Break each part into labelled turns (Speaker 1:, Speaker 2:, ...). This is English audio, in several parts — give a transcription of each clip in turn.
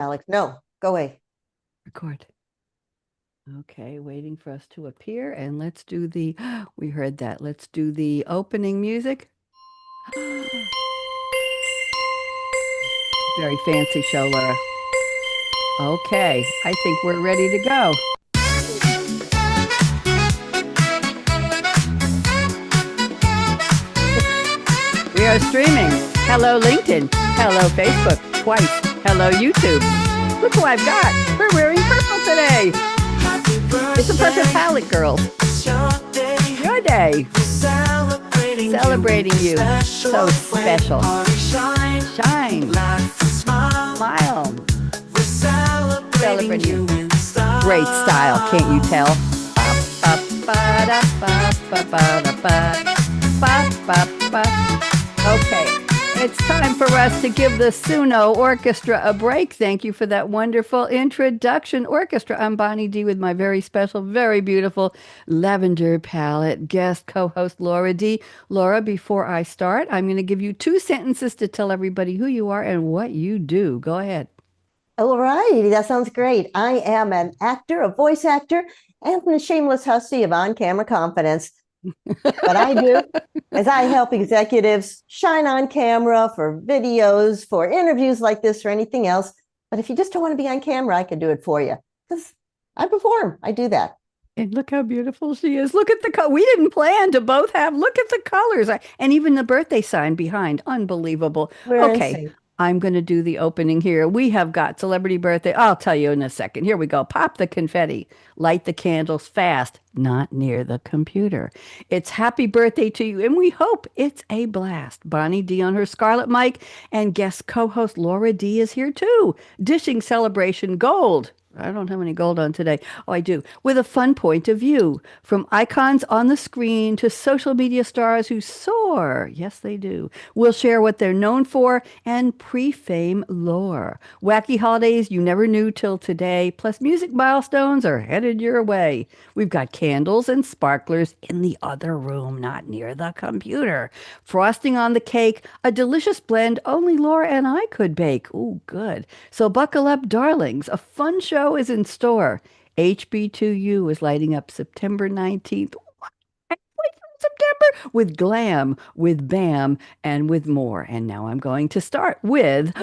Speaker 1: Alex, no, go away.
Speaker 2: Record. Okay, waiting for us to appear. And let's do the, we heard that. Let's do the opening music. Very fancy show, Laura. Okay, I think we're ready to go. We are streaming. Hello, LinkedIn. Hello, Facebook. Twice. Hello, YouTube. Look who I've got. We're wearing purple today. It's a purple palette, girls. Your day. Celebrating you. So special. Shine. Smile. Celebrating you. Great style, can't you tell? Okay, it's time for us to give the Suno Orchestra a break. Thank you for that wonderful introduction, orchestra. I'm Bonnie D with my very special, very beautiful lavender palette guest co-host Laura D. Laura, before I start, I'm going to give you 2 sentences to tell everybody who you are and what you do. Go ahead.
Speaker 1: All righty, that sounds great. I am an actor, a voice actor, and the shameless hussy of on-camera confidence. What I do is I help executives shine on camera for videos, for interviews like this or anything else. But if you just don't want to be on camera, I can do it for you because I perform. I do that.
Speaker 2: And look how beautiful she is. Look at the color. We didn't plan to both have. Look at the colors. And even the birthday sign behind. Unbelievable.
Speaker 1: We're
Speaker 2: Okay.
Speaker 1: insane.
Speaker 2: I'm going to do the opening here. We have got celebrity birthday. I'll tell you in a second. Here we go. Pop the confetti. Light the candles fast, not near the computer. It's happy birthday to you, and we hope it's a blast. Bonnie D on her Scarlet mic, and guest co-host Laura D is here too, dishing celebration gold. I don't have any gold on today. Oh, I do. With a fun point of view. From icons on the screen to social media stars who soar. Yes, they do. We'll share what they're known for and pre-fame lore. Wacky holidays you never knew till today, plus music milestones are headed your way. We've got candles and sparklers in the other room, not near the computer. Frosting on the cake, a delicious blend only Laura and I could bake. Ooh, good. So buckle up, darlings. A fun show is in store. HB2U is lighting up September 19th. September with glam, with bam, and with more. And now I'm going to start with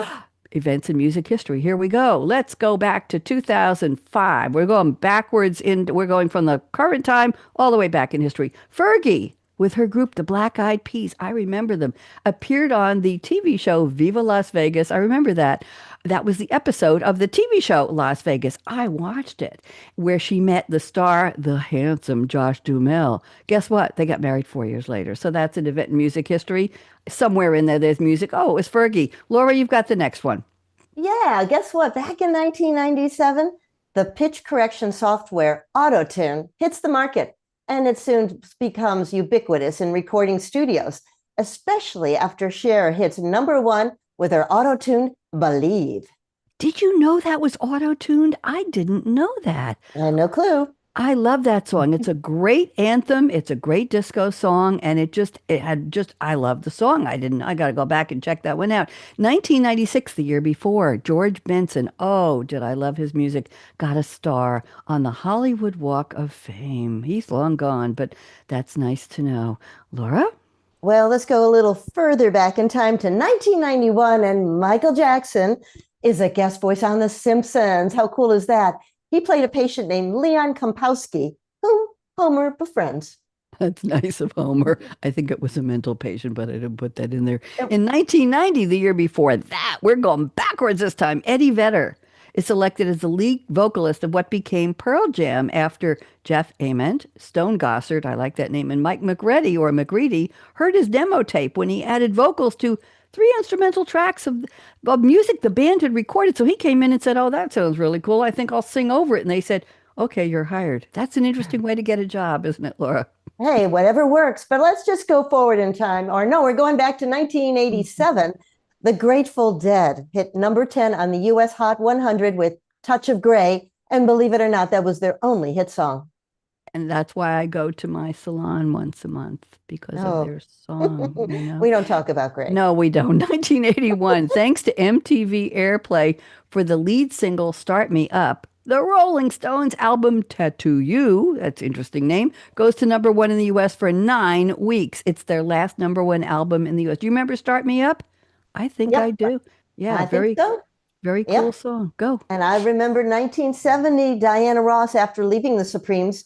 Speaker 2: events in music history. Here we go. Let's go back to 2005. We're going backwards we're going from the current time all the way back in history. Fergie with her group, the Black Eyed Peas, I remember them, appeared on the TV show Viva Las Vegas. I remember that. That was the episode of the TV show Las Vegas. I watched it, where she met the star, the handsome Josh Duhamel. Guess what? They got married 4 years later. So that's an event in music history. Somewhere in there's music. Oh, it was Fergie. Laura, you've got the next one.
Speaker 1: Yeah, guess what? Back in 1997, the pitch correction software Auto-Tune hits the market, and it soon becomes ubiquitous in recording studios, especially after Cher hits #1 with her Auto-Tune Believe.
Speaker 2: Did you know that was auto-tuned? I didn't know that.
Speaker 1: No clue.
Speaker 2: I love that song. It's a great anthem. It's a great disco song. And I love the song. I got to go back and check that one out. 1996, the year before, George Benson. Oh, did I love his music? Got a star on the Hollywood Walk of Fame. He's long gone, but that's nice to know. Laura?
Speaker 1: Well, let's go a little further back in time to 1991, and Michael Jackson is a guest voice on The Simpsons. How cool is that? He played a patient named Leon Kompowski, whom Homer befriends.
Speaker 2: That's nice of Homer. I think it was a mental patient, but I didn't put that in there. In 1990, the year before that, we're going backwards this time. Eddie Vedder is selected as the lead vocalist of what became Pearl Jam after Jeff Ament, Stone Gossard, I like that name, and Mike McGready heard his demo tape when he added vocals to 3 instrumental tracks of music the band had recorded. So he came in and said, "Oh, that sounds really cool. I think I'll sing over it." And they said, "Okay, you're hired." That's an interesting way to get a job, isn't it, Laura?
Speaker 1: Hey, whatever works. But let's just go forward in time. Or no, we're going back to 1987. The Grateful Dead hit #10 on the US Hot 100 with Touch of Grey. And believe it or not, that was their only hit song.
Speaker 2: And that's why I go to my salon once a month because of
Speaker 1: Oh,
Speaker 2: their song, you know?
Speaker 1: we don't talk about Greg.
Speaker 2: No, we don't. 1981. Thanks to MTV Airplay for the lead single Start Me Up, the Rolling Stones album Tattoo You, that's an interesting name, goes to number one in the US for 9 weeks. It's their last number one album in the US. Do you remember Start Me Up? I think I
Speaker 1: Yep,
Speaker 2: do. Yeah,
Speaker 1: I think
Speaker 2: very,
Speaker 1: so.
Speaker 2: very cool
Speaker 1: Yep.
Speaker 2: song. Go.
Speaker 1: And I remember 1970, Diana Ross, after leaving the Supremes,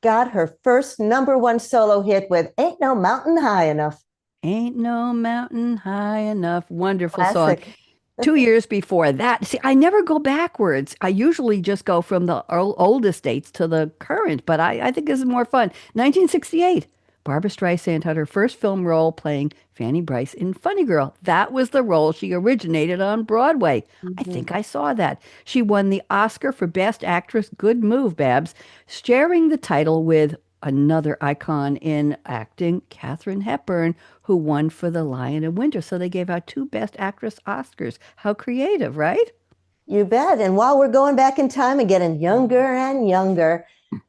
Speaker 1: got her first number one solo hit with Ain't No Mountain High Enough.
Speaker 2: Ain't no mountain high enough. Wonderful song.
Speaker 1: Classic.
Speaker 2: 2 years before that, see, I never go backwards. I usually just go from the oldest dates to the current, but I think this is more fun. 1968, Barbara Streisand had her first film role playing Fanny Brice in Funny Girl. That was the role she originated on Broadway. I
Speaker 1: Mhm.
Speaker 2: think I saw that. She won the Oscar for Best Actress. Good move, Babs. Sharing the title with another icon in acting, Katharine Hepburn, who won for The Lion in Winter. So they gave out two Best Actress Oscars. How creative, right?
Speaker 1: You bet. And while we're going back in time and getting younger and younger,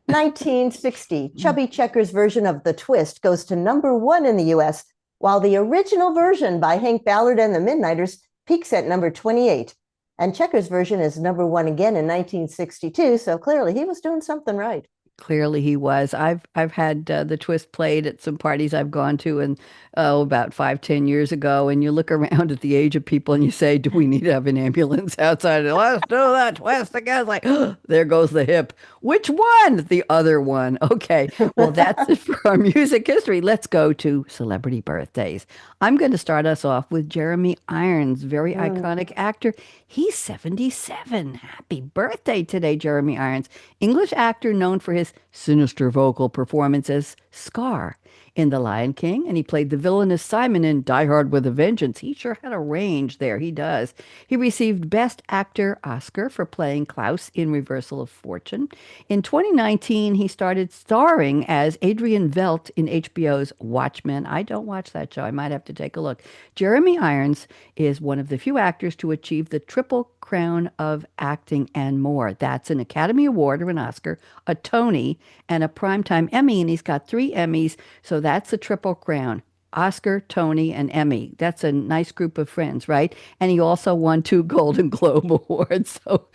Speaker 1: 1960, Chubby Checker's version of The Twist goes to number one in the US, while the original version by Hank Ballard and the Midnighters peaks at number 28. And Checker's version is number one again in 1962, so clearly he was doing something right.
Speaker 2: Clearly he was. I've had the twist played at some parties I've gone to, and about 5, 10 years ago, and you look around at the age of people and you say, "Do we need to have an ambulance outside? Let's do that twist again." It's like, there goes the hip. Which one? The other one. Okay. Well, that's it for our music history. Let's go to celebrity birthdays. I'm going to start us off with Jeremy Irons, very
Speaker 1: Mm.
Speaker 2: iconic actor. He's 77. Happy birthday today, Jeremy Irons. English actor known for his sinister vocal performance as Scar in The Lion King, and he played the villainous Simon in Die Hard with a Vengeance. He sure had a range there. He does. He received Best Actor Oscar for playing Klaus in Reversal of Fortune. In 2019, he started starring as Adrian Velt in HBO's Watchmen. I don't watch that show. I might have to take a look. Jeremy Irons is one of the few actors to achieve the Triple Crown of Acting and more. That's an Academy Award or an Oscar, a Tony, and a Primetime Emmy, and he's got 3 Emmys, so that's a Triple Crown. Oscar, Tony, and Emmy. That's a nice group of friends, right? And he also won 2 Golden Globe Awards. So,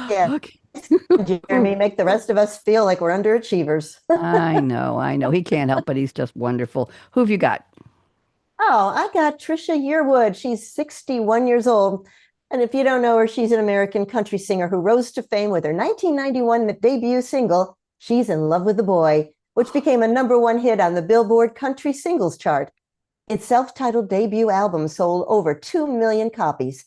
Speaker 1: Yeah,
Speaker 2: okay.
Speaker 1: Jeremy, make the rest of us feel like we're underachievers.
Speaker 2: I know, I know. He can't help, but he's just wonderful. Who have you got?
Speaker 1: Oh, I got Trisha Yearwood. She's 61 years old. And if you don't know her, she's an American country singer who rose to fame with her 1991 debut single, She's in Love with the Boy, which became a number one hit on the Billboard Country Singles Chart. Its self-titled debut album sold over 2 million copies.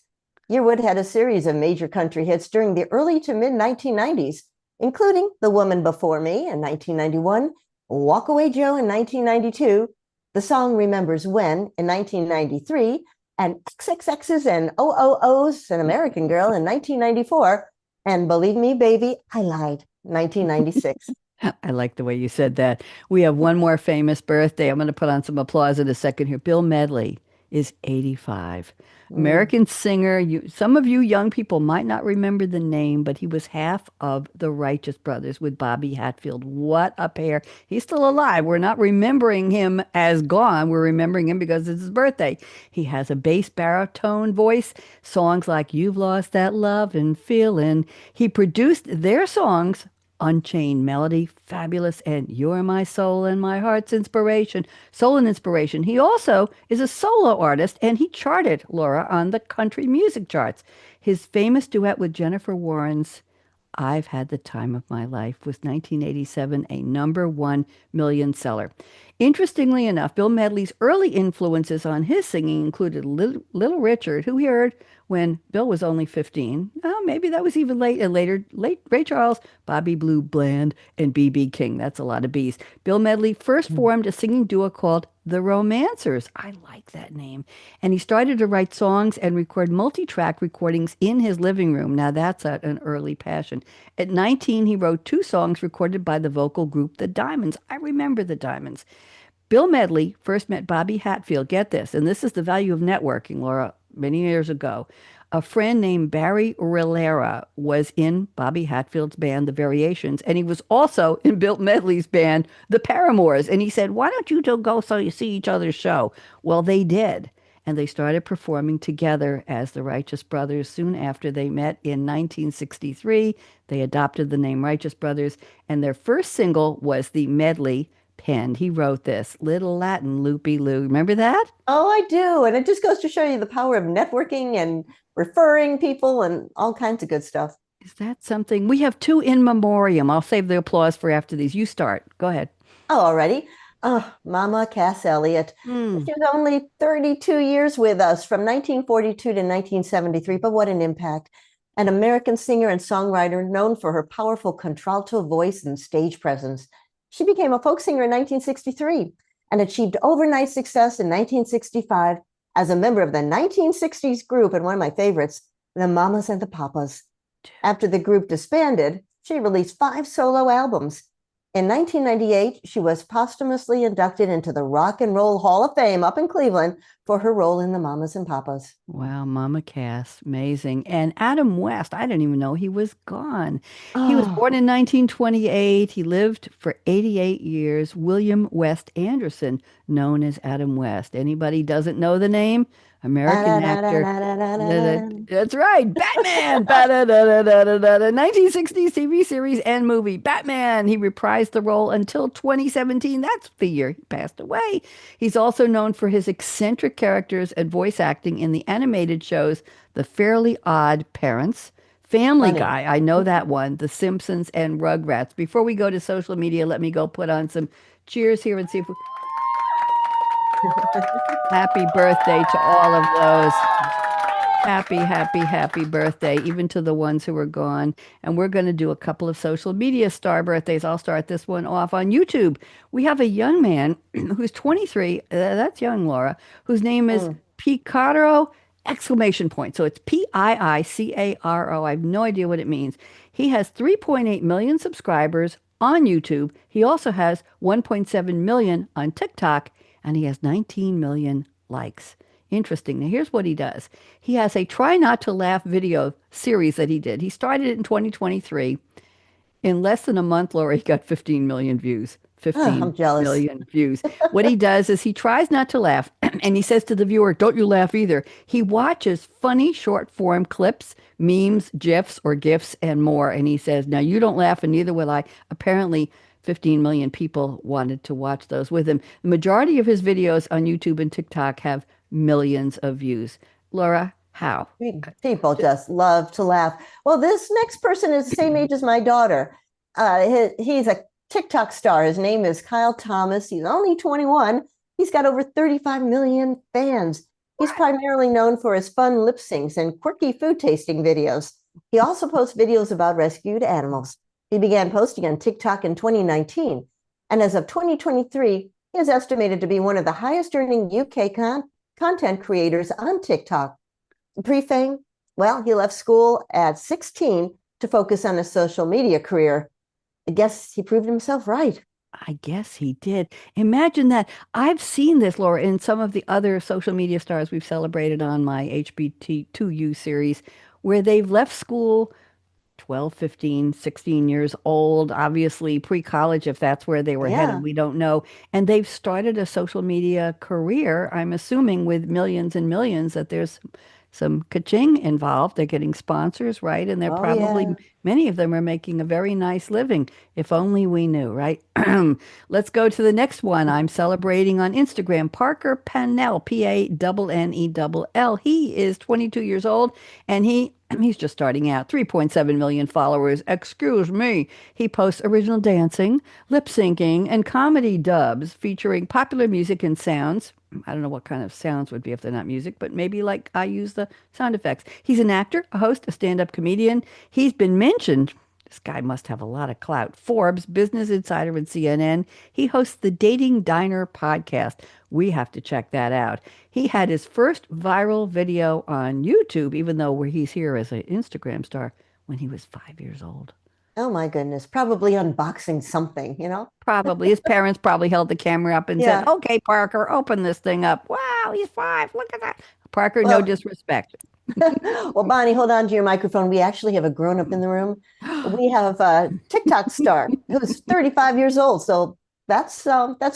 Speaker 1: Yearwood had a series of major country hits during the early to mid 1990s, including The Woman Before Me in 1991, Walk Away Joe in 1992, the song Remembers When in 1993, and XXX's and OOO's An American Girl in 1994, and Believe Me, Baby, I Lied, 1996.
Speaker 2: I like the way you said that. We have one more famous birthday. I'm going to put on some applause in a second here. Bill Medley is 85.
Speaker 1: Mm.
Speaker 2: American singer. Some of you young people might not remember the name, but he was half of the Righteous Brothers with Bobby Hatfield. What a pair. He's still alive. We're not remembering him as gone. We're remembering him because it's his birthday. He has a bass baritone voice, songs like You've Lost That Love and Feeling. He produced their songs Unchained Melody, fabulous, and You're My Soul and My Heart's Inspiration, Soul and Inspiration. He also is a solo artist, and he charted, Laura, on the country music charts. His famous duet with Jennifer Warren's I've Had the Time of My Life was 1987, a number 1 million seller. Interestingly enough, Bill Medley's early influences on his singing included Little Richard, who he heard when Bill was only 15. Oh, maybe that was even late Ray Charles, Bobby Blue Bland, and B.B. King. That's a lot of B's. Bill Medley first formed a singing duo called The Romancers. I like that name. And he started to write songs and record multi-track recordings in his living room. Now that's an early passion. At 19, he wrote 2 songs recorded by the vocal group The Diamonds. I remember The Diamonds. Bill Medley first met Bobby Hatfield. Get this, and this is the value of networking, Laura, many years ago. a friend named Barry Rilera was in Bobby Hatfield's band, The Variations, and he was also in Bill Medley's band, The Paramours. And he said, "Why don't you two go so you see each other's show?" Well, they did. And they started performing together as the Righteous Brothers soon after they met in 1963. They adopted the name Righteous Brothers, and their first single was the medley penned. He wrote this, Little Latin Loopy Loo. Remember that?
Speaker 1: Oh, I do. And it just goes to show you the power of networking and referring people and all kinds of good stuff.
Speaker 2: Is that something? We have two in memoriam. I'll save the applause for after these. You start. Go ahead.
Speaker 1: Oh, already. Oh, Mama Cass Elliot.
Speaker 2: Hmm.
Speaker 1: She was only 32 years with us from 1942 to 1973, but what an impact. An American singer and songwriter known for her powerful contralto voice and stage presence. She became a folk singer in 1963 and achieved overnight success in 1965 as a member of the 1960s group and one of my favorites, the Mamas and the Papas. After the group disbanded, she released 5 solo albums. In 1998, she was posthumously inducted into the Rock and Roll Hall of Fame up in Cleveland for her role in the Mamas and Papas.
Speaker 2: Wow, Mama Cass, amazing. And Adam West, I didn't even know he was gone. He was
Speaker 1: Oh,
Speaker 2: born in 1928. He lived for 88 years. William West Anderson, known as Adam West. Anybody doesn't know the name? American actor. That's right, Batman. Ba-da-da-da-da-da-da. 1960s TV series and movie Batman. He reprised the role until 2017. That's the year he passed away. He's also known for his eccentric characters and voice acting in the animated shows The Fairly Odd Parents, Family
Speaker 1: funny.
Speaker 2: Guy, I know that one, The Simpsons, and Rugrats. Before we go to social media, let me go put on some cheers here and see if we... Happy birthday to all of those. Happy, happy, happy birthday, even to the ones who are gone. And we're going to do a couple of social media star birthdays. I'll start this one off on YouTube. We have a young man who's 23, that's young, Laura, whose name is
Speaker 1: Mm.
Speaker 2: Picaro exclamation point. So it's Piicaro. I have no idea what it means. He has 3.8 million subscribers on YouTube. He also has 1.7 million on TikTok, and he has 19 million likes. Interesting. Now, here's what he does. He has a try not to laugh video series that he did. He started it in 2023. In less than a month, Laura, he got 15 million views.
Speaker 1: Oh,
Speaker 2: 15
Speaker 1: I'm jealous.
Speaker 2: million views. What he does is he tries not to laugh, and he says to the viewer, "Don't you laugh either." He watches funny short form clips, memes, GIFs, or GIFs, and more. And he says, "Now you don't laugh, and neither will I." Apparently, 15 million people wanted to watch those with him. The majority of his videos on YouTube and TikTok have millions of views. Laura, how?
Speaker 1: People just love to laugh. Well, this next person is the same age as my daughter. He's a TikTok star. His name is Kyle Thomas. He's only 21. He's got over 35 million fans. He's primarily known for his fun lip syncs and quirky food tasting videos. He also posts videos about rescued animals. He began posting on TikTok in 2019. And as of 2023, he is estimated to be one of the highest earning UK content creators on TikTok. Pre-fame, well, he left school at 16 to focus on a social media career. I guess he proved himself right.
Speaker 2: I guess he did. Imagine that. I've seen this, Laura, in some of the other social media stars we've celebrated on my HB2U series, where they've left school 12, 15, 16 years old, obviously pre-college, if that's where they were headed,
Speaker 1: Yeah.
Speaker 2: we don't know. And they've started a social media career, I'm assuming with millions and millions, that there's some ka-ching involved. They're getting sponsors, right? And they're
Speaker 1: Oh,
Speaker 2: probably,
Speaker 1: yeah.
Speaker 2: many of them are making a very nice living. If only we knew, right? Let's go to the next one. I'm celebrating on Instagram. Parker Pannell, Pannell. He is 22 years old, and he's just starting out. 3.7 million followers. Excuse me. He posts original dancing, lip syncing, and comedy dubs featuring popular music and sounds. I don't know what kind of sounds would be if they're not music, but maybe like I use the sound effects. He's an actor, a host, a stand-up comedian. He's been mentioned. This guy must have a lot of clout. Forbes, Business Insider, and CNN. He hosts the Dating Diner podcast. We have to check that out. He had his first viral video on YouTube, even though he's here as an Instagram star, when he was 5 years old.
Speaker 1: Oh, my goodness. Probably unboxing something, you know?
Speaker 2: Probably. His parents probably held the camera up and said,
Speaker 1: Yeah.
Speaker 2: "Okay, Parker, open this thing up." Wow, he's 5. Look at that. Parker, no
Speaker 1: Well,
Speaker 2: disrespect.
Speaker 1: Well, Bonnie, hold on to your microphone. We actually have a grown up in the room. We have a TikTok star who's 35 years old. So that's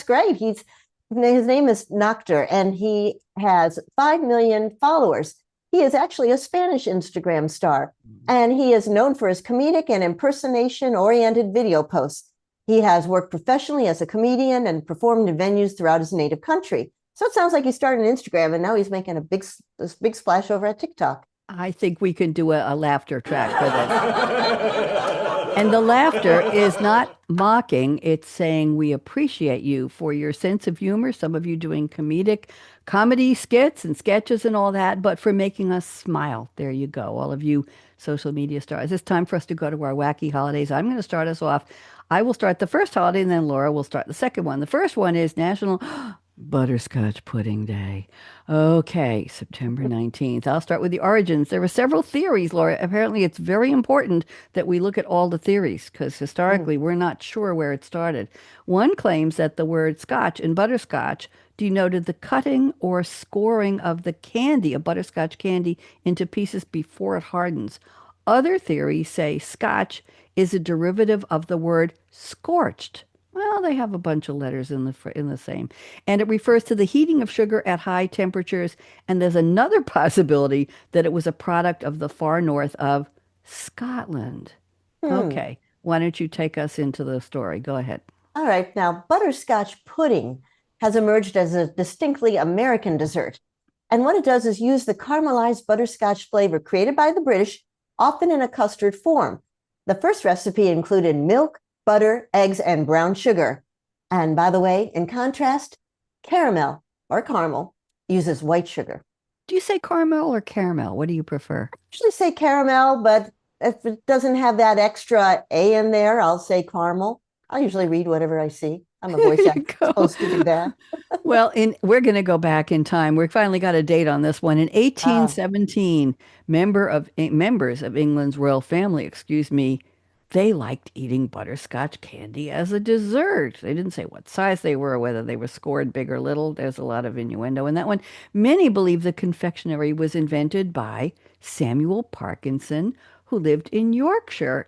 Speaker 1: great. His name is Nocter, and he has 5 million followers. He is actually a Spanish Instagram star, and he is known for his comedic and impersonation-oriented video posts. He has worked professionally as a comedian and performed in venues throughout his native country. So it sounds like he started on Instagram and now he's making this big splash over at TikTok.
Speaker 2: I think we can do a laughter track for this. And the laughter is not mocking, it's saying we appreciate you for your sense of humor, some of you doing comedic comedy skits and sketches and all that, but for making us smile. There you go, all of you social media stars. It's time for us to go to our wacky holidays. I'm going to start us off. I will start the first holiday and then Laura will start the second one. The first one is National Butterscotch Pudding Day. Okay, September 19th. I'll start with the origins. There were several theories, Laura. Apparently, it's very important that we look at all the theories because historically, we're not sure where it started. One claims that the word scotch in butterscotch denoted the cutting or scoring of the candy, a butterscotch candy, into pieces before it hardens. Other theories say scotch is a derivative of the word scorched. Well, they have a bunch of letters in the same. And it refers to the heating of sugar at high temperatures. And there's another possibility that it was a product of the far north of Scotland.
Speaker 1: Hmm.
Speaker 2: Okay, why don't you take us into the story? Go ahead.
Speaker 1: All right. Now, butterscotch pudding has emerged as a distinctly American dessert. And what it does is use the caramelized butterscotch flavor created by the British, often in a custard form. The first recipe included milk, butter, eggs, and brown sugar. And by the way, in contrast, caramel or caramel uses white sugar.
Speaker 2: Do you say caramel or caramel? What do you prefer?
Speaker 1: I usually say caramel, but if it doesn't have that extra A in there, I'll say caramel. I usually read whatever I see. I'm a voice
Speaker 2: There you
Speaker 1: actor,
Speaker 2: go.
Speaker 1: supposed to do that.
Speaker 2: Well, we're going to go back in time. We finally got a date on this one. In
Speaker 1: Ah,
Speaker 2: 1817, members of England's royal family, excuse me, they liked eating butterscotch candy as a dessert. They didn't say what size they were or whether they were scored big or little. There's a lot of innuendo in that one. Many believe the confectionery was invented by Samuel Parkinson, who lived in Yorkshire.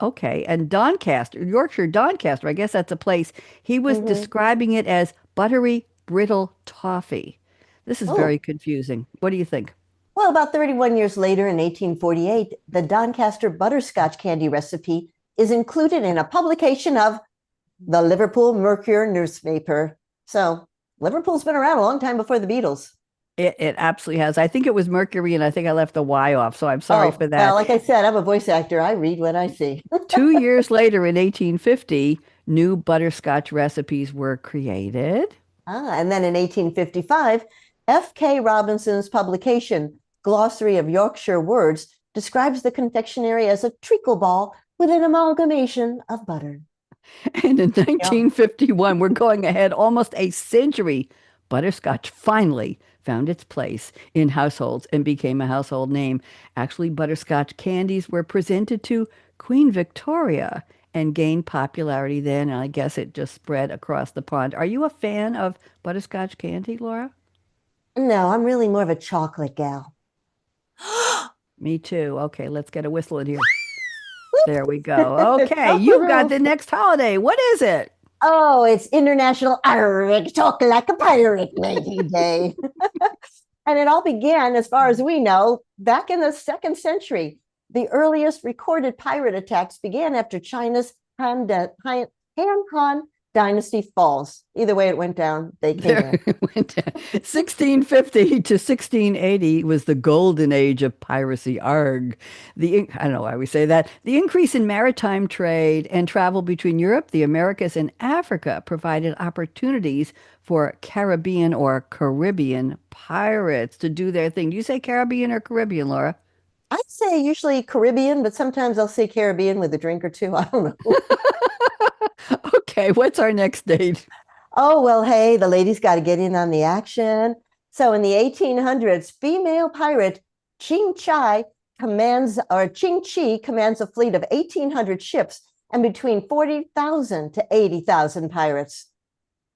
Speaker 2: Okay, and Doncaster, Yorkshire Doncaster, I guess that's a place. He was
Speaker 1: mhm.
Speaker 2: describing it as buttery, brittle toffee. This is
Speaker 1: Oh,
Speaker 2: very confusing. What do you think?
Speaker 1: well, about 31 years later in 1848, the Doncaster butterscotch candy recipe is included in a publication of the Liverpool Mercury newspaper. So Liverpool's been around a long time before the Beatles.
Speaker 2: It absolutely has. I think it was Mercury, and I think I left the Y off, so I'm sorry
Speaker 1: Oh,
Speaker 2: for
Speaker 1: well,
Speaker 2: that.
Speaker 1: like I said, I'm a voice actor. I read what I see.
Speaker 2: 2 years later, in 1850, new butterscotch recipes were created.
Speaker 1: And then in 1855, F.K. Robinson's publication, Glossary of Yorkshire Words, describes the confectionery as a treacle ball with an amalgamation of butter.
Speaker 2: And in
Speaker 1: Yeah.
Speaker 2: 1951, we're going ahead almost a century. Butterscotch finally found its place in households and became a household name. Actually, butterscotch candies were presented to Queen Victoria and gained popularity then. And I guess it just spread across the pond. Are you a fan of butterscotch candy, Laura?
Speaker 1: No, I'm really more of a chocolate gal.
Speaker 2: Me too. Okay, let's get a whistle in here. There we go. Okay,
Speaker 1: Off the
Speaker 2: you've got
Speaker 1: roof.
Speaker 2: the next holiday. What is it?
Speaker 1: Oh, it's International Arg Talk Like a Pirate Lady Day. And it all began, as far as we know, back in the second century. The earliest recorded pirate attacks began after China's Han dynasty falls. Either way it went down, they came
Speaker 2: There
Speaker 1: in.
Speaker 2: it went down. 1650 to 1680 was the golden age of piracy. Arg. I don't know why we say that. The increase in maritime trade and travel between Europe, the Americas, and Africa provided opportunities for Caribbean or Caribbean pirates to do their thing. Do you say Caribbean or Caribbean, Laura?
Speaker 1: I say usually Caribbean, but sometimes I'll say Caribbean with a drink or two. I don't know.
Speaker 2: Okay, what's our next date?
Speaker 1: Oh, well, hey, the ladies got to get in on the action. So in the 1800s, female pirate Ching Chi commands a fleet of 1,800 ships and between 40,000 to 80,000 pirates.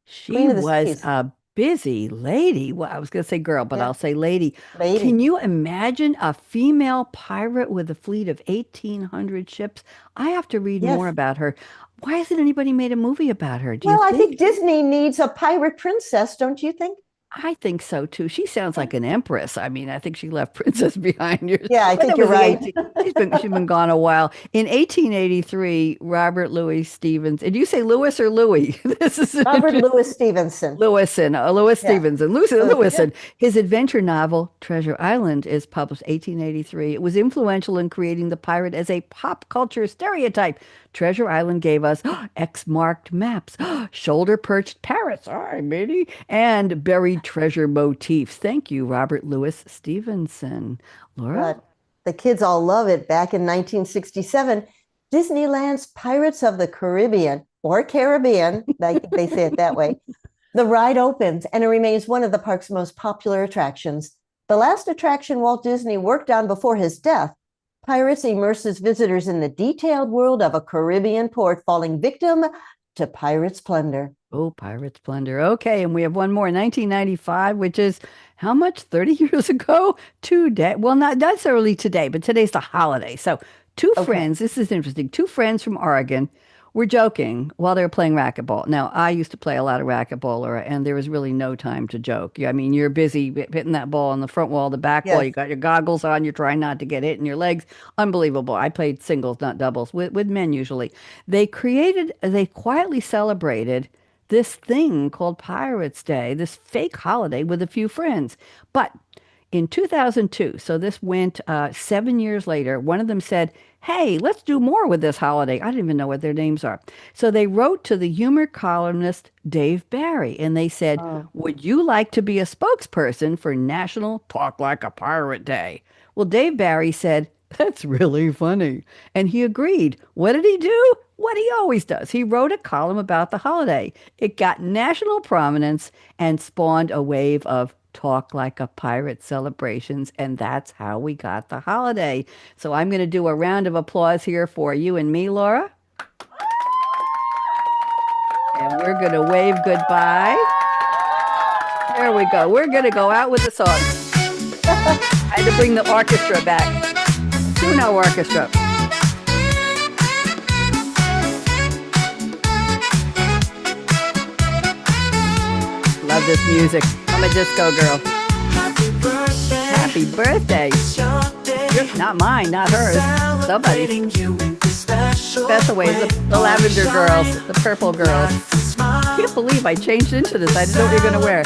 Speaker 2: She
Speaker 1: Queen of the
Speaker 2: was
Speaker 1: seas.
Speaker 2: a Busy lady. Well, I was going to say girl, but
Speaker 1: Yeah,
Speaker 2: I'll say lady. Can
Speaker 1: lady.
Speaker 2: you imagine a female pirate with a fleet of 1,800 ships? I have to read more
Speaker 1: Yes.
Speaker 2: about her. Why hasn't anybody made a movie about her? Do you
Speaker 1: Well, I think
Speaker 2: think?
Speaker 1: Disney needs a pirate princess, don't you think?
Speaker 2: I think so too. She sounds
Speaker 1: Yeah,
Speaker 2: like an empress. I mean, I think she left Princess behind years,
Speaker 1: yeah, I
Speaker 2: but
Speaker 1: think
Speaker 2: that
Speaker 1: you're
Speaker 2: was the
Speaker 1: right.
Speaker 2: 18. She's been gone a while. In 1883, Robert Louis Stevens. Did you say Louis or Louis? This is an
Speaker 1: Robert
Speaker 2: interesting.
Speaker 1: Louis Stevenson.
Speaker 2: Louis
Speaker 1: Yeah.
Speaker 2: Stevenson,
Speaker 1: Yeah.
Speaker 2: Lewison. His adventure novel, Treasure Island, is published 1883. It was influential in creating the pirate as a pop culture stereotype. Treasure Island gave us X-marked maps, shoulder-perched parrots, all right, matey, and buried treasure motifs. Thank you, Robert Louis Stevenson. Laura?
Speaker 1: But the kids all love it. Back in 1967, Disneyland's Pirates of the Caribbean or Caribbean, I think they say it that way. The ride opens and it remains one of the park's most popular attractions. The last attraction Walt Disney worked on before his death, Pirates immerses visitors in the detailed world of a Caribbean port falling victim to pirate plunder.
Speaker 2: Oh, Pirate Splendor. Okay, and we have one more, 1995, which is how much? 30 years ago? Today. Well, not necessarily today, but today's the holiday. So, two
Speaker 1: Okay.
Speaker 2: friends, this is interesting. Two friends from Oregon were joking while they were playing racquetball. Now, I used to play a lot of racquetball, Laura, and there was really no time to joke. I mean, you're busy hitting that ball on the front wall, the back wall.
Speaker 1: Yes.
Speaker 2: You got your goggles on. You're trying not to get hit in your legs. Unbelievable. I played singles, not doubles, with men usually. They quietly celebrated this thing called Pirates Day, this fake holiday with a few friends. But in 2002, so this went 7 years later, one of them said, "Hey, let's do more with this holiday." I don't even know what their names are. So they wrote to the humor columnist Dave Barry and they said,
Speaker 1: Oh,
Speaker 2: "Would you like to be a spokesperson for National Talk Like a Pirate Day?" Well, Dave Barry said, "That's really funny." And he agreed. What did he do? What he always does. He wrote a column about the holiday. It got national prominence and spawned a wave of talk like a pirate celebrations. And that's how we got the holiday. So I'm going to do a round of applause here for you and me, Laura. And we're going to wave goodbye. There we go. We're going to go out with the song. I had to bring the orchestra back. Tune orchestra. Love this music. I'm a disco girl. Happy birthday. Not mine, not hers. Somebody's. Special ways. The lavender girls, the purple girls. I can't believe I changed into this. I didn't know what you're going to wear.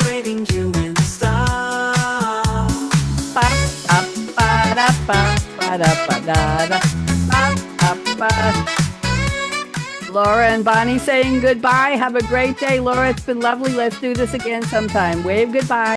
Speaker 2: Ba, ba, ba, da, ba, ba, da, ba, da, da. Ba, ba, ba. Laura and Bonnie saying goodbye. Have a great day, Laura. It's been lovely. Let's do this again sometime. Wave goodbye.